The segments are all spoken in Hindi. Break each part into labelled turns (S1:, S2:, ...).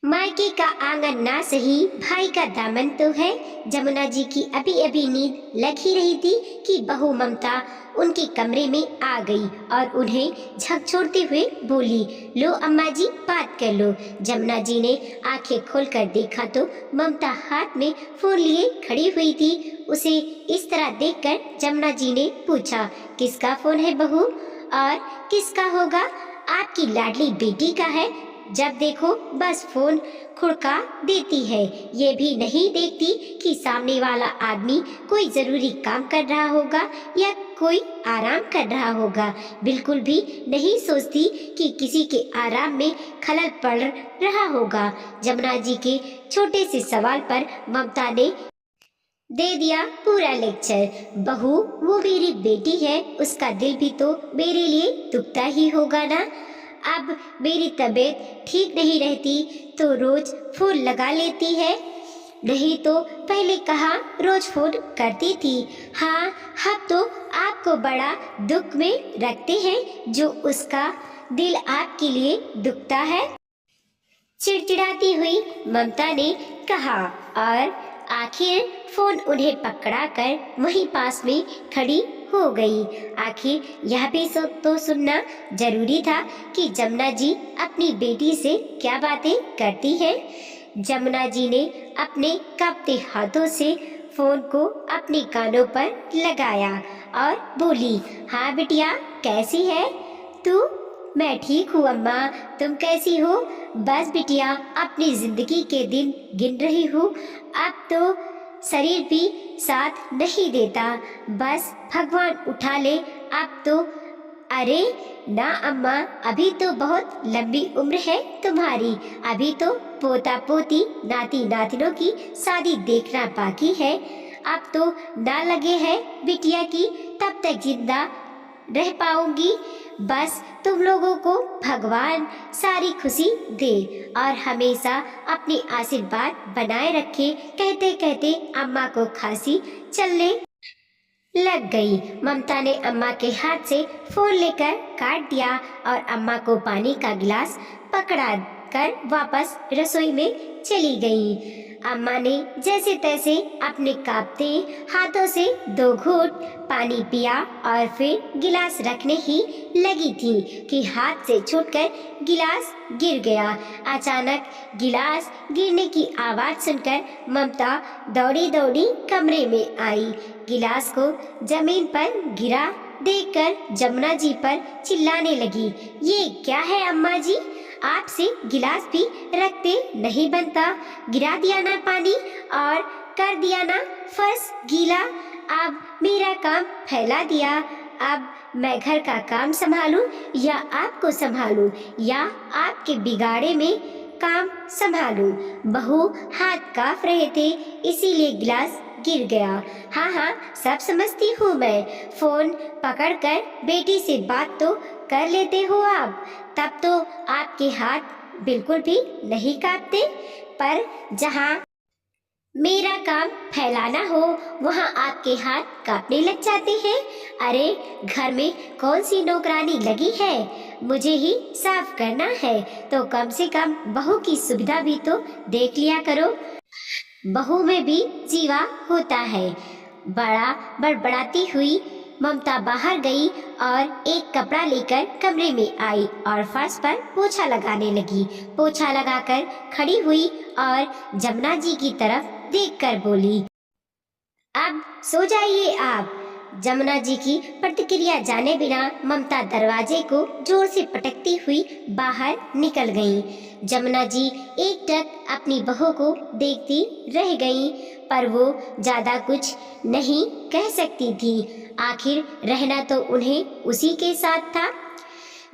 S1: मायके का आंगन ना सही, भाई का दामन तो है। जमुना जी की अभी अभी नींद लग ही रही थी कि बहू ममता उनके कमरे में आ गई और उन्हें झकझोरते हुए बोली, लो अम्मा जी बात कर लो। जमुना जी ने आंखें खोलकर देखा तो ममता हाथ में फोन लिए खड़ी हुई थी। उसे इस तरह देखकर जमुना जी ने पूछा, किसका फोन है बहू, और किसका होगा? आपकी लाडली बेटी का है। जब देखो बस फोन खुड़का देती है, ये भी नहीं देखती कि सामने वाला आदमी कोई जरूरी काम कर रहा होगा या कोई आराम कर रहा होगा। बिल्कुल भी नहीं सोचती कि किसी के आराम में खलल पड़ रहा होगा। जमुना जी के छोटे से सवाल पर ममता ने दे दिया पूरा लेक्चर। बहू, वो मेरी बेटी है, उसका दिल भी तो मेरे लिए दुखता ही होगा ना। अब मेरी तबीयत ठीक नहीं रहती तो रोज फोन लगा लेती है, नहीं तो पहले कहाँ रोज फोन करती थी। हाँ, हम तो आपको बड़ा दुख में रखते हैं जो उसका दिल आपके लिए दुखता है, चिड़चिड़ाती हुई ममता ने कहा। और आखिर फोन उन्हें पकड़ाकर वहीं पास में खड़ी हो गई। आखिर यह भी तो सुनना जरूरी था कि जमुना जी अपनी बेटी से क्या बातें करती हैं। जमुना जी ने अपने कांपते हाथों से फोन को अपने कानों पर लगाया और बोली, हाँ बिटिया, कैसी है तू? मैं ठीक हूँ अम्मा, तुम कैसी हो? बस बिटिया, अपनी जिंदगी के दिन गिन रही हूँ। अब तो शरीर भी साथ नहीं देता, बस भगवान उठा ले अब तो। अरे ना अम्मा, अभी तो बहुत लंबी उम्र है तुम्हारी, अभी तो पोता पोती नाती नातिनों की शादी देखना बाकी है। अब तो ना लगे है बिटिया की तब तक जिंदा रह पाऊंगी। बस तुम लोगों को भगवान सारी खुशी दे और हमेशा अपनी आशीर्वाद बनाए रखे। कहते कहते अम्मा को खांसी चलने लग गई। ममता ने अम्मा के हाथ से फोन लेकर काट दिया और अम्मा को पानी का गिलास पकड़ा कर वापस रसोई में चली गई। अम्मा ने जैसे तैसे अपने कांपते हाथों से 2 घूंट पानी पिया और फिर गिलास रखने ही लगी थी कि हाथ से छूटकर गिलास गिर गया। अचानक गिलास गिरने की आवाज सुनकर ममता दौड़ी दौड़ी कमरे में आई। गिलास को जमीन पर गिरा देखकर जमुना जी पर चिल्लाने लगी, ये क्या है अम्मा जी, आपसे गिलास भी रखते नहीं बनता, गिरा दिया ना पानी और कर दिया ना फर्श गीला। अब मेरा काम फैला दिया। अब मैं घर का काम संभालूं या आपको संभालूं या आपके बिगाड़े में काम संभालूं? बहू हाथ कांप रहे थे इसीलिए गिलास गिर गया। हाँ हाँ, सब समझती हूँ मैं। फोन पकड़कर बेटी से बात तो कर लेते हो आप, तब तो आपके हाथ बिल्कुल भी नहीं कांपते, पर जहाँ मेरा काम फैलाना हो वहाँ आपके हाथ कांपने लग जाते हैं। अरे घर में कौन सी नौकरानी लगी है, मुझे ही साफ करना है, तो कम से कम बहू की सुविधा भी तो देख लिया करो। बहू में भी जीवा होता है। बड़ा बड़बड़ाती हुई ममता बाहर गई और एक कपड़ा लेकर कमरे में आई और फर्श पर पोछा लगाने लगी। पोछा लगाकर खड़ी हुई और जमुना जी की तरफ देखकर बोली, अब सो जाइए आप। जमुना जी की प्रतिक्रिया जाने बिना ममता दरवाजे को जोर से पटकती हुई बाहर निकल गईं। जमुना जी एकटक अपनी बहू को देखती रह गईं, पर वो ज्यादा कुछ नहीं कह सकती थी। आखिर रहना तो उन्हें उसी के साथ था।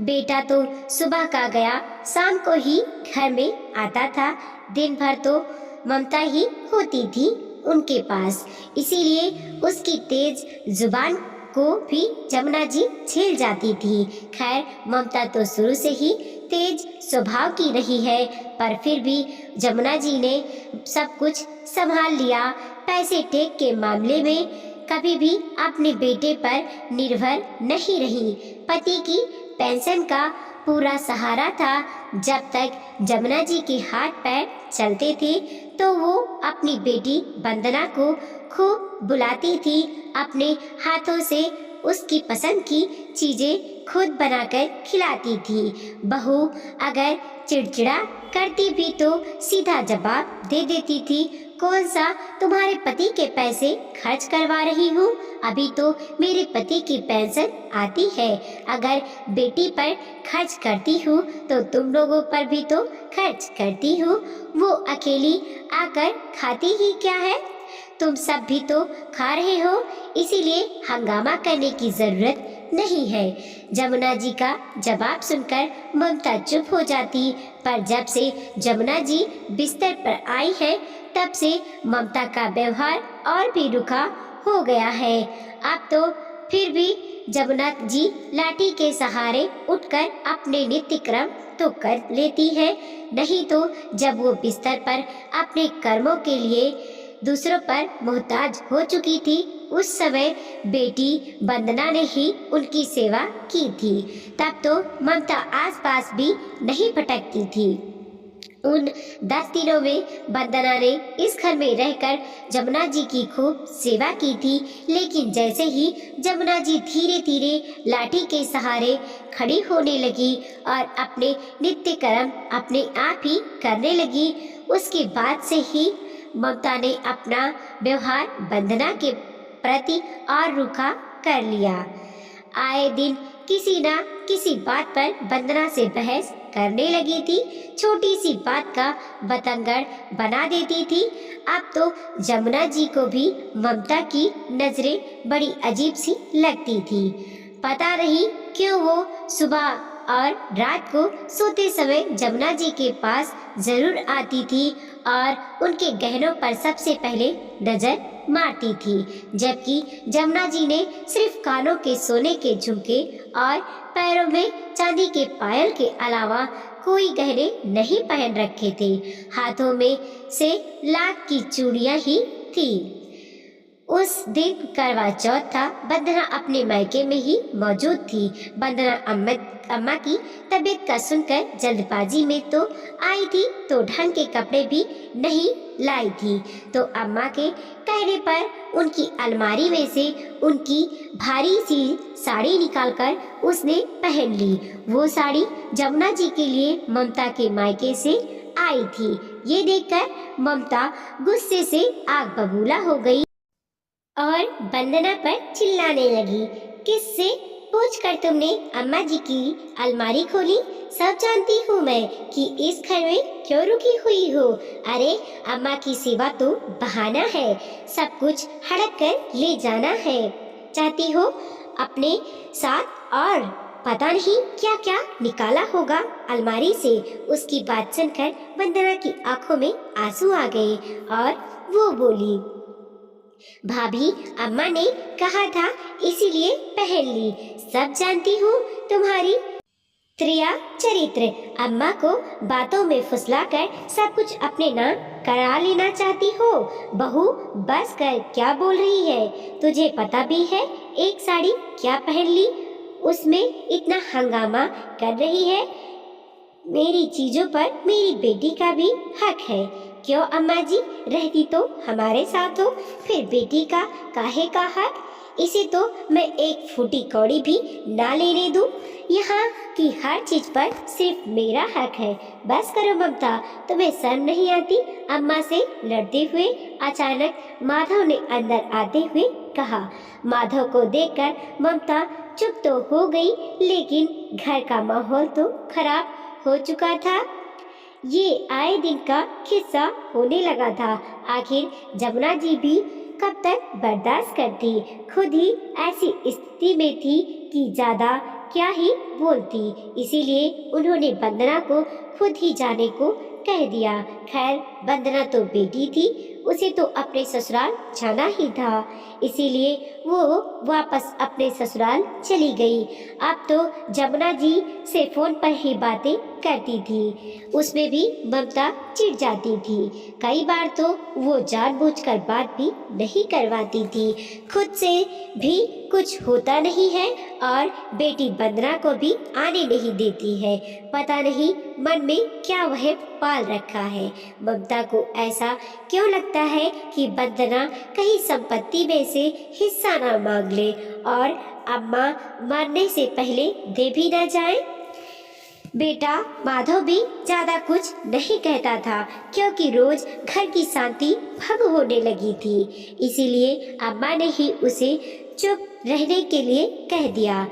S1: बेटा तो सुबह का गया, शाम को ही घर में आता था। दिन भर तो ममता ही होती थी उनके पास, इसीलिए उसकी तेज जुबान को भी जमुना जी झेल जाती थी। खैर, ममता तो शुरू से ही तेज स्वभाव की रही है, पर फिर भी जमुना जी ने सब कुछ संभाल लिया। पैसे टेक के मामले में कभी भी अपने बेटे पर निर्भर नहीं रही। पति की पेंशन का पूरा सहारा था। जब तक जमुना जी के हाथ पैर चलते थे तो वो अपनी बेटी वंदना को खूब बुलाती थी, अपने हाथों से उसकी पसंद की चीजें खुद बनाकर खिलाती थी। बहू अगर चिड़चिड़ा करती भी तो सीधा जवाब दे देती थी, कौन सा तुम्हारे पति के पैसे खर्च करवा रही हूँ, अभी तो मेरे पति की पेंशन आती है। अगर बेटी पर खर्च करती हूँ तो तुम लोगों पर भी तो खर्च करती हूँ, वो अकेली आकर खाती ही क्या है, तुम सब भी तो खा रहे हो, इसीलिए हंगामा करने की जरूरत नहीं है। जमुना जी का जवाब सुनकर ममता चुप हो जाती, पर जब से जमुना जी बिस्तर पर आई है तब से ममता का व्यवहार और भी रुखा हो गया है। अब तो फिर भी जमुना जी लाठी के सहारे उठकर अपने नित्य क्रम तो कर लेती है, नहीं तो जब वो बिस्तर पर अपने कर्मों के लिए दूसरों पर मोहताज हो चुकी थी, उस समय बेटी वंदना ने ही उनकी सेवा की थी। तब तो ममता आसपास भी नहीं भटकती थी। उन 10 दिनों में वंदना ने इस घर में रहकर जमुना जी की खूब सेवा की थी, लेकिन जैसे ही जमुना जी धीरे धीरे लाठी के सहारे खड़ी होने लगी और अपने नित्य कर्म अपने आप ही करने लगी, उसके बाद से ही ममता ने अपना व्यवहार वंदना के प्रति और रूखा कर लिया। आए दिन किसी ना किसी बात पर वंदना से बहस करने लगी थी, छोटी सी बात का बतंगड़ बना देती थी। अब तो जमुना जी को भी ममता की नजरें बड़ी अजीब सी लगती थी। पता नहीं क्यों वो सुबह और रात को सोते समय जमुना जी के पास जरूर आती थी और उनके गहनों पर सबसे पहले नजर मारती थी, जबकि जमुना जी ने सिर्फ कानों के सोने के झुमके और पैरों में चांदी के पायल के अलावा कोई गहने नहीं पहन रखे थे। हाथों में से लाख की चूड़ियां ही थी। उस दिन करवा चौथ था। वंदना अपने मायके में ही मौजूद थी। वंदना अम्मा की तबीयत का सुनकर जल्दबाजी में तो आई थी, तो ढंग के कपड़े भी नहीं लाई थी, तो अम्मा के कहने पर उनकी अलमारी में से उनकी भारी सी साड़ी निकालकर उसने पहन ली। वो साड़ी जमुना जी के लिए ममता के मायके से आई थी। ये देखकर ममता गुस्से से आग बबूला हो गई और वंदना पर चिल्लाने लगी, किससे पूछकर तुमने अम्मा जी की अलमारी खोली? सब जानती हूँ मैं कि इस घर में क्यों रुकी हुई हो। अरे अम्मा की सेवा तो बहाना है, सब कुछ हड़प कर ले जाना है चाहती हो अपने साथ, और पता नहीं क्या क्या निकाला होगा अलमारी से। उसकी बात सुनकर वंदना की आंखों में आंसू आ गए और वो बोली, भाभी अम्मा ने कहा था इसीलिए पहन ली। सब जानती हूँ तुम्हारी त्रिया चरित्र, अम्मा को बातों में फुसलाकर सब कुछ अपने नाम करा लेना चाहती हो। बहू बस कर, क्या बोल रही है? तुझे पता भी है एक साड़ी क्या पहन ली, उसमें इतना हंगामा कर रही है। मेरी चीजों पर मेरी बेटी का भी हक है। क्यों अम्मा जी, रहती तो हमारे साथ हो, फिर बेटी का काहे का हक? इसे तो मैं एक फूटी कौड़ी भी ना लेने दूं। यहाँ की हर चीज पर सिर्फ मेरा हक है। बस करो ममता, तुम्हें शर्म नहीं आती? अम्मा से लड़ते हुए अचानक माधव ने अंदर आते हुए कहा। माधव को देखकर ममता चुप तो हो गई, लेकिन घर का माहौल तो खराब हो चुका था। ये आए दिन का किस्सा होने लगा था। आखिर जमुना जी भी कब तक बर्दाश्त करती? खुद ही ऐसी स्थिति में थी कि ज्यादा क्या ही बोलती, इसीलिए उन्होंने वंदना को खुद ही जाने को कह दिया। खैर वंदना तो बेटी थी, उसे तो अपने ससुराल जाना ही था, इसीलिए वो वापस अपने ससुराल चली गई। अब तो जमुना जी से फोन पर ही बातें करती थी उसमें भी ममता चिढ़ जाती थी। कई बार तो वो जानबूझकर बात भी नहीं करवाती थी। खुद से भी कुछ होता नहीं है और बेटी वंदना को भी आने नहीं देती है। पता नहीं मन में क्या वह पाल रखा है। ममता को ऐसा क्यों लगता है कि वंदना कहीं संपत्ति में से हिस्सा ना मांग ले और अम्मा मरने से पहले दे भी न जाए। बेटा माधव भी ज्यादा कुछ नहीं कहता था क्योंकि रोज घर की शांति भंग होने लगी थी। इसीलिए अम्मा ने ही उसे चुप रहने के लिए कह दिया।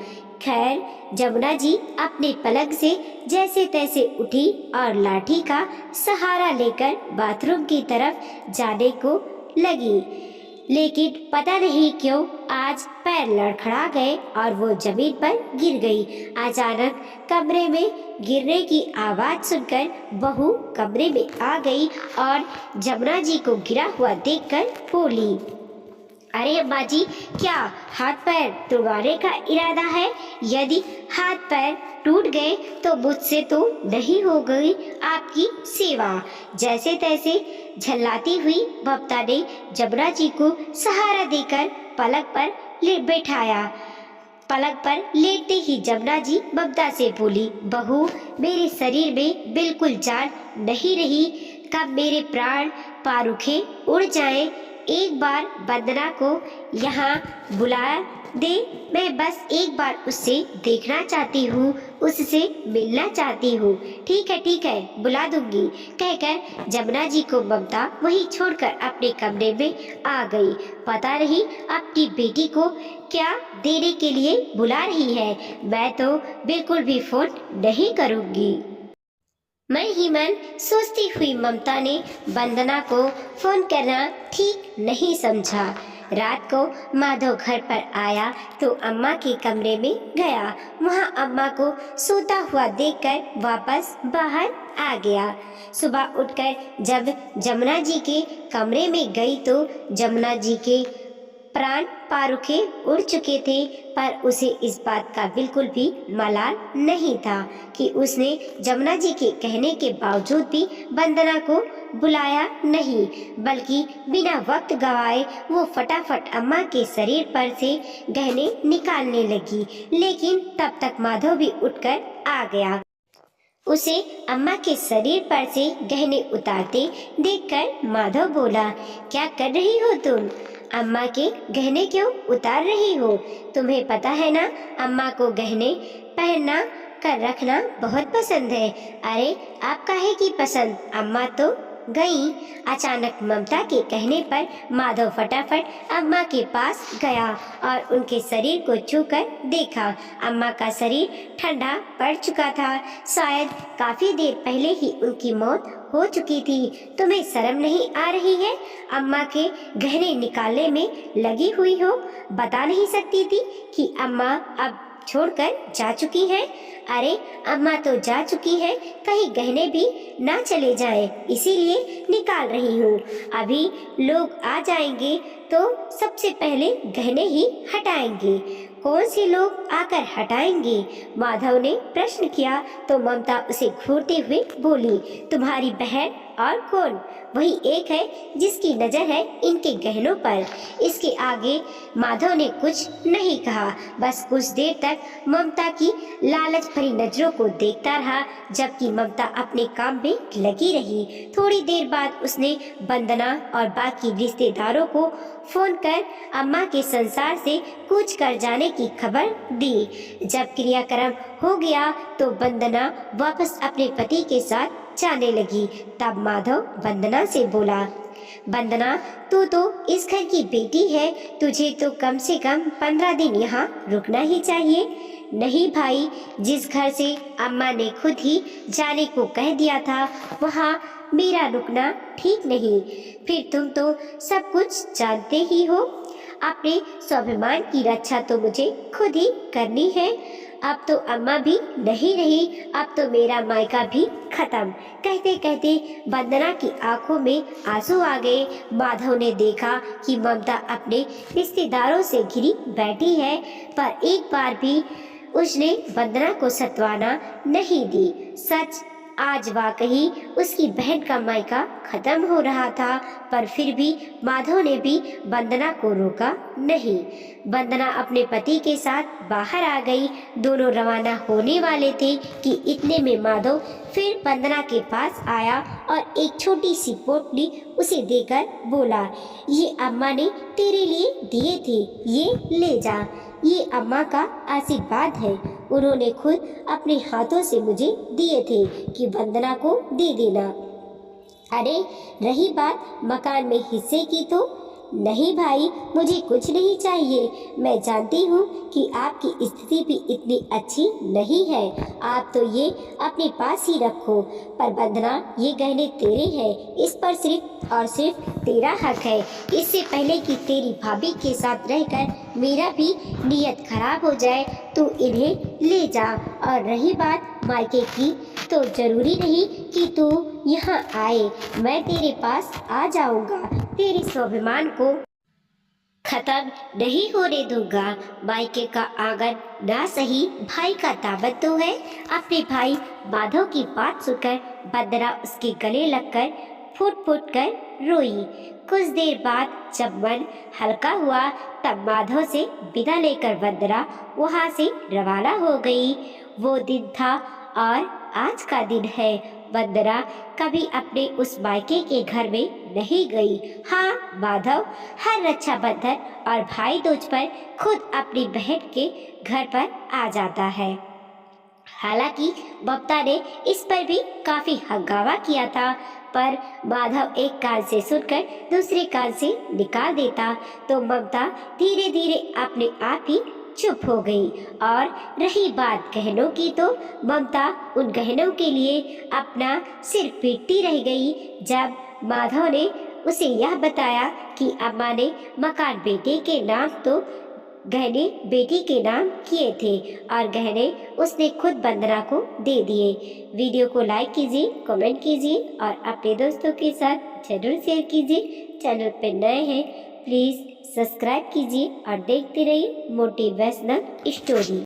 S1: खैर जमुना जी अपने पलंग से जैसे तैसे उठी और लाठी का सहारा लेकर बाथरूम की तरफ जाने को लगी, लेकिन पता नहीं क्यों आज पैर लड़खड़ा गए और वो जमीन पर गिर गई। अचानक कमरे में गिरने की आवाज सुनकर बहू कमरे में आ गई और जमुना जी को गिरा हुआ देखकर बोली, अरे अम्मा जी, क्या हाथ पैर तोड़वाने का इरादा है? यदि हाथ पैर टूट गए तो मुझसे तो नहीं हो गई आपकी सेवा। जैसे तैसे झल्लाती हुई ममता ने जमुना जी को सहारा देकर पलंग पर बैठाया। पलंग पर लेटते ही जमुना जी ममता से बोली, बहू मेरे शरीर में बिल्कुल जान नहीं रही, कब मेरे प्राण पारुखे उड़ जाए। एक बार वंदना को यहाँ बुला दे, मैं बस एक बार उससे देखना चाहती हूँ, उससे मिलना चाहती हूँ। ठीक है बुला दूंगी, कहकर जमुना जी को ममता वहीं छोड़कर अपने कमरे में आ गई। पता नहीं अपनी बेटी को क्या देने के लिए बुला रही है। मैं तो बिल्कुल भी फोन नहीं करूँगी। मन ही मन सोचती हुई ममता ने वंदना को फोन करना ठीक नहीं समझा। रात को माधव घर पर आया तो अम्मा के कमरे में गया। वहाँ अम्मा को सोता हुआ देखकर वापस बाहर आ गया। सुबह उठकर जब जमुना जी के कमरे में गई तो जमुना जी के प्राण पारुखे उड़ चुके थे, पर उसे इस बात का बिल्कुल भी मलाल नहीं था कि उसने जमुना जी के कहने के बावजूद भी वंदना को बुलाया नहीं, बल्कि बिना वक्त गवाए वो फटाफट अम्मा के शरीर पर से गहने निकालने लगी। लेकिन तब तक माधव भी उठकर आ गया। उसे अम्मा के शरीर पर से गहने उतारते देखकर माधव बोला, क्या कर रही हो तुम? अम्मा के गहने क्यों उतार रही हो? तुम्हें पता है ना, अम्मा को गहने पहनना कर रखना बहुत पसंद है। अरे आप काहे की पसंद, अम्मा तो गई। अचानक ममता के कहने पर माधव फटाफट अम्मा के पास गया और उनके शरीर को छूकर देखा। अम्मा का शरीर ठंडा पड़ चुका था, शायद काफी देर पहले ही उनकी मौत हो चुकी थी। तुम्हें शर्म नहीं आ रही है? अम्मा के गहने निकालने में लगी हुई हो। बता नहीं सकती थी कि अम्मा अब छोड़कर जा चुकी है? अरे अम्मा तो जा चुकी है, कहीं गहने भी ना चले जाएं, इसीलिए निकाल रही हूँ। अभी लोग आ जाएंगे तो सबसे पहले गहने ही हटाएंगे। कौन से लोग आकर हटाएंगे? माधव ने प्रश्न किया तो ममता उसे घूरते हुए बोली, तुम्हारी बहन और कौन? वही एक है जिसकी नजर है इनके गहनों पर। इसके आगे माधव ने कुछ नहीं कहा, बस कुछ देर तक ममता की लालच भरी नजरों को देखता रहा, जबकि ममता अपने काम में लगी रही। थोड़ी देर बाद उसने वंदना और बाकी रिश्तेदारों को फोन कर अम्मा के संसार से कूच कर जाने की खबर दी। जब क्रियाक्रम हो गया तो वंदना वापस अपने पति के साथ जाने लगी। तब माधव वंदना से बोला, वंदना तू तो इस घर की बेटी है, तुझे तो कम से कम 15 दिन यहाँ रुकना ही चाहिए। नहीं भाई, जिस घर से अम्मा ने खुद ही जाने को कह दिया था वहाँ मेरा रुकना ठीक नहीं। फिर तुम तो सब कुछ जानते ही हो, अपने स्वाभिमान की रक्षा तो मुझे खुद ही करनी है। अब तो अम्मा भी नहीं रही, अब तो मेरा मायका भी खत्म। कहते कहते वंदना की आंखों में आंसू आ गए। माधव ने देखा कि ममता अपने रिश्तेदारों से घिरी बैठी है, पर एक बार भी उसने वंदना को सत्वाना नहीं दी। सच, आज वाकई उसकी बहन का मायका खत्म हो रहा था, पर फिर भी माधव ने भी वंदना को रोका नहीं। वंदना अपने पति के साथ बाहर आ गई। दोनों रवाना होने वाले थे कि इतने में माधव फिर वंदना के पास आया और एक छोटी सी पोटली उसे देकर बोला, ये अम्मा ने तेरे लिए दिए थे, ये ले जा। ये अम्मा का आशीर्वाद है, उन्होंने खुद अपने हाथों से मुझे दिए थे कि वंदना को दे देना। अरे रही बात मकान में हिस्से की तो नहीं भाई, मुझे कुछ नहीं चाहिए। मैं जानती हूँ कि आपकी स्थिति भी इतनी अच्छी नहीं है, आप तो ये अपने पास ही रखो। पर वंदना, ये गहने तेरे हैं, इस पर सिर्फ और सिर्फ तेरा हक है। इससे पहले कि तेरी भाभी के साथ रहकर मेरा भी नीयत खराब हो जाए, तू इन्हें ले जा। और रही बात मायके की, तो जरूरी नहीं कि तू यहाँ आए, मैं तेरे पास आ जाऊंगा। तेरे स्वाभिमान को खत्म नहीं होने दूंगा। मायके का आंगन ना सही, भाई का दावत तो है। अपने भाई माधव की बात सुनकर वंदना उसके गले लगकर फुट फुट कर रोई। कुछ देर बाद जब मन हल्का हुआ, तब माधव से विदा लेकर वंदना वहां से रवाना हो गई। वो दिन था और आज का दिन है। वंदना कभी अपने उस मायके के घर में नहीं गई। हाँ, माधव हर रक्षाबंधन और भाई दूज पर खुद अपनी बहन के घर पर आ जाता है। हालांकि ममता ने इस पर भी काफी हंगामा किया था, पर माधव एक कान से सुनकर दूसरे कान से निकाल देता, तो ममता धीरे धीरे अपने आप ही चुप हो गई। और रही बात गहनों की, तो ममता उन गहनों के लिए अपना सिर पीटती रह गई। जब माधव ने उसे यह बताया कि अम्मा ने मकान बेटे के नाम तो गहने बेटी के नाम किए थे और गहने उसने खुद वंदना को दे दिए। वीडियो को लाइक कीजिए, कमेंट कीजिए और अपने दोस्तों के साथ जरूर शेयर कीजिए। चैनल पर नए हैं प्लीज़ सब्सक्राइब कीजिए और देखते रहिए मोटिवेशनल स्टोरी।